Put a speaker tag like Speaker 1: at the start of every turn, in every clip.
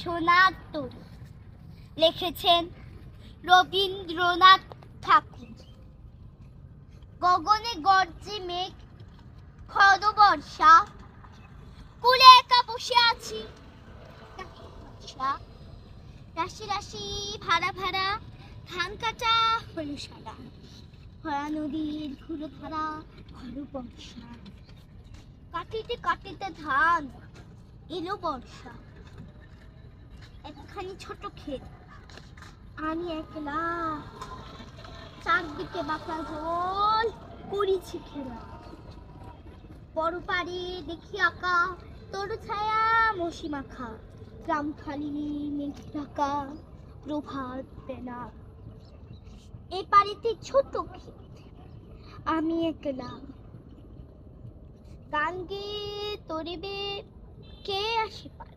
Speaker 1: সোনার তরী। লিখেছেন রবীন্দ্রনাথ ঠাকুর। গগনে গর্জে মেঘ, খর বর্ষা, কুলে একা বসে আছি। রাশি রাশি ভাড়া ভাড়া ধান কাটা হলো সারা, ভরা নদীর ঘুরে ধারা খর বর্ষা। কাটিতে কাটিতে ধান এলো বর্ষা। একখানি ছোট ক্ষেত, আমি একলা, চারদিকে বাঁকা জল, করেছি খেলা। বড় পাড়ে দেখি আঁকা তরু ছায়া মশি মাখা, গ্রাম খালি মেঘ ঢাকা প্রভাত বেলা। এই পাড়িতে ছোট ক্ষেত, আমি একলা, গান গেয়ে তরিবে কে আসে পারে।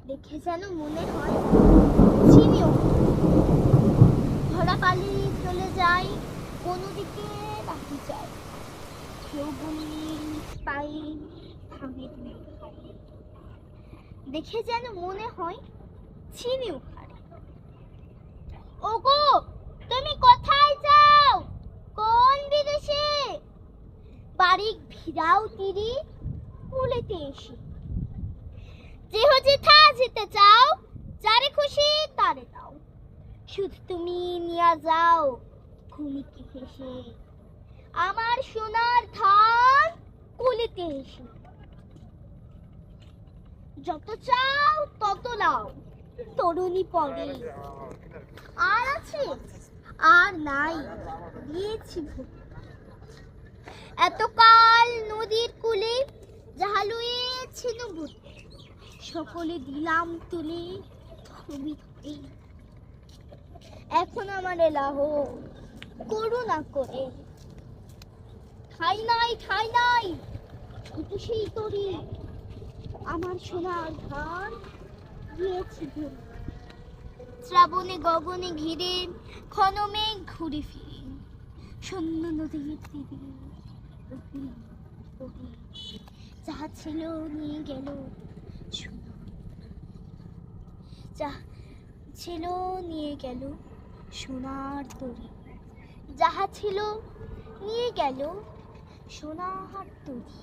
Speaker 1: দেখে যেন মনে হয় চিনিও ধরা পালি চলে যায়, কোনো দিকে রাখি যায়। কেউ বলির পাই ভাঙে খায়, দেখে যেন মনে হয় চিনিও হারে। ওগো তুমি কোথায় যাও, কোন বিদেশে? বাড়ি ভিড়াও তিরি কুলেতে এসে। যেহ যেথা যেতে চাও, যারে খুশি তারে দাও, শুধু তুমি নিয়া যাও ঘুমিকে হেসে আমার সোনার ধান কুলিতে এসে। যত চাও তত লাও তরুণী পরে, আর আছে আর নাই দিয়েছি ভোগ। এতকাল নদীর কূলে যাহা লুয়েছিল বুকে, সকলে দিলাম তুলে ধরি ধরি। এখন আমার এলাহ করুণা করে, ঠাই নাই ঠাই নাই ছোট সেই তরি, আমার সোনার ধান দিয়েছি ধরে। শ্রাবণে গগনে ঘিরে ঘন মেঘ ঘুরে ফিরে, শূন্য নদীর তীরে যাহা ছিল নিয়ে গেল, যাহা ছিল নিয়ে গেল সোনার তরী। যাহা ছিল নিয়ে গেল সোনার তরী।